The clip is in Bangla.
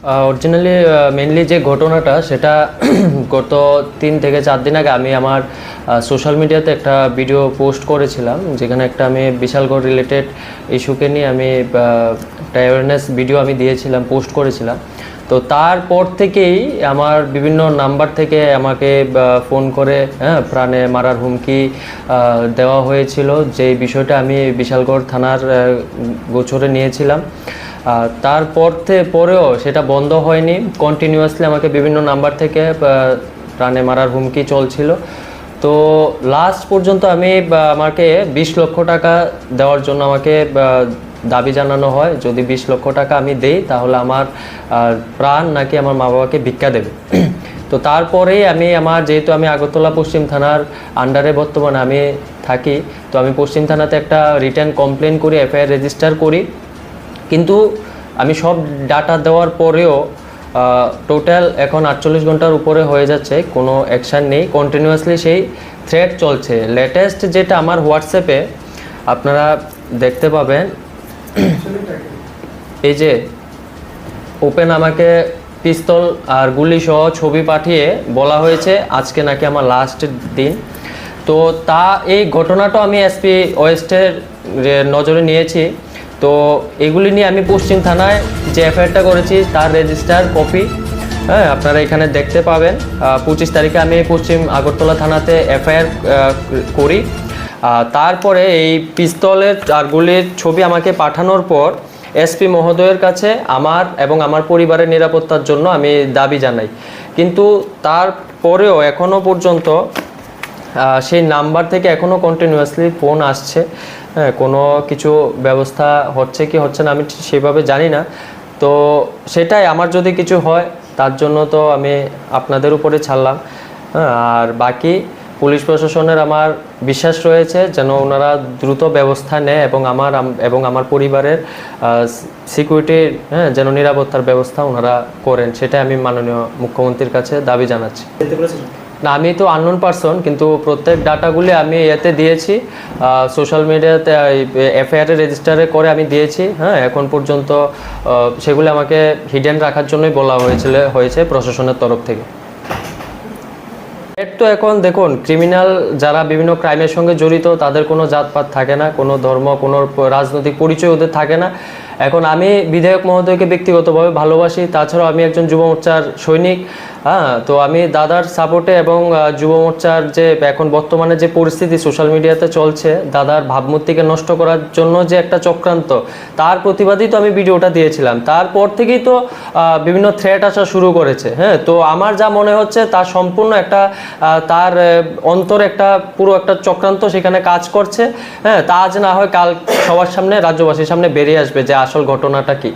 অরিজিনালি মেনলি যে ঘটনাটা সেটা গত 3 থেকে 4 দিন আগে আমি আমার সোশ্যাল মিডিয়াতে একটা ভিডিও পোস্ট করেছিলাম, যেখানে একটা আমি বিশালগড় রিলেটেড ইস্যুকে নিয়ে আমি একটা অ্যাওয়ারনেস ভিডিও আমি দিয়েছিলাম, পোস্ট করেছিলাম। তো তারপর থেকেই আমার বিভিন্ন নাম্বার থেকে আমাকে ফোন করে প্রাণে মারার হুমকি দেওয়া হয়েছিল। যে বিষয়টা আমি বিশালগড় থানার গোচরে নিয়েছিলাম। পরেও সেটা বন্ধ হয়নি, কন্টিনিউয়াসলি আমাকে বিভিন্ন নাম্বার থেকে প্রাণে মারার হুমকি চলছিল। তো লাস্ট পর্যন্ত আমাকে 20 লক্ষ টাকা দেওয়ার জন্য আমাকে দাবি জানানো হয়, যদি 20 লক্ষ টাকা আমি দেই তাহলে আমার প্রাণ নাকি আমার মা বাবাকে ভিক্ষা দেবে। তো তারপরেই যেহেতু আমি আগরতলা পশ্চিম থানার আন্ডারে বর্তমানে আমি থাকি, তো আমি পশ্চিম থানাতে একটা রিটার্ন কমপ্লেন করি, এফআইআর রেজিস্টার করি। কিন্তু আমি সব ডাটা দেওয়ার পরেও টোটাল এখন 48 ঘন্টার উপরে হয়ে যাচ্ছে, কোনো অ্যাকশান নেই, কন্টিনিউয়াসলি সেই থ্রেট চলছে। লেটেস্ট যেটা আমার হোয়াটসঅ্যাপে আপনারা দেখতে পাবেন, এই যে ওপেন আমাকে পিস্তল আর গুলি সহ ছবি পাঠিয়ে বলা হয়েছে আজকে নাকি আমার লাস্ট দিন। তো এই ঘটনাটা আমি এসপি ওয়েস্টের নজরে নিয়েছি। তো এগুলি নিয়ে আমি পশ্চিম থানায় যে এফআইআরটা করেছি তার রেজিস্টার কপি আপনারা এখানে দেখতে পাবেন। 25 তারিখে আমি পশ্চিম আগরতলা থানাতে এফআইআর করি। তারপরে এই পিস্তলের আর গুলির ছবি আমাকে পাঠানোর পর এসপি মহোদয়ের কাছে আমার এবং আমার পরিবারের নিরাপত্তার জন্য আমি দাবি জানাই। কিন্তু তারপরেও এখনও পর্যন্ত সেই নাম্বার থেকে এখনও কন্টিনিউয়াসলি ফোন আসছে। কোনো কিছু ব্যবস্থা হচ্ছে কি হচ্ছে না আমি সেভাবে জানি না। তো সেটাই, আমার যদি কিছু হয় তার জন্য তো আমি আপনাদের উপরে ছাড়লাম। আর বাকি পুলিশ প্রশাসনের আমার বিশ্বাস রয়েছে যেন ওনারা দ্রুত ব্যবস্থা নেয় এবং আমার পরিবারের সিকিউরিটির যেন নিরাপত্তার ব্যবস্থা ওনারা করেন, সেটাই আমি মাননীয় মুখ্যমন্ত্রীর কাছে দাবি জানাচ্ছি। না, আমি তো আননোন পারসন, কিন্তু প্রত্যেক ডাটাগুলি আমি এতে দিয়েছি, সোশ্যাল মিডিয়াতে এফআইআর রেজিস্টারে করে আমি দিয়েছি। এখন পর্যন্ত সেগুলি আমাকে হিডেন রাখার জন্যই বলা হয়েছে প্রশাসনের তরফ থেকে। তো এখন দেখুন, ক্রিমিনাল যারা বিভিন্ন ক্রাইমের সঙ্গে জড়িত তাদের কোনো জাতপাত থাকে না, কোনো ধর্ম, কোনো রাজনৈতিক পরিচয় ওদের থাকে না। এখন আমি বিধায়ক মহোদয়কে ব্যক্তিগতভাবে ভালোবাসি, তাছাড়াও আমি একজন যুব মোর্চার সৈনিক। তো আমি দাদার সাপোর্টে এবং যুব মোর্চার যে এখন বর্তমানে যে পরিস্থিতি সোশ্যাল মিডিয়াতে চলছে, দাদার ভাবমূর্তিকে নষ্ট করার জন্য যে একটা চক্রান্ত, তার প্রতিবাদেই তো আমি ভিডিওটা দিয়েছিলাম। তারপর থেকেই তো বিভিন্ন থ্রেট আসা শুরু করেছে। তো আমার যা মনে হচ্ছে তার সম্পূর্ণ তার অন্তরে পুরো একটা চক্রান্ত সেখানে কাজ করছে। তা আজ না হয় কাল সবার সামনে, রাজ্যবাসীর সামনে বেরিয়ে আসবে যে আসল ঘটনাটা কি।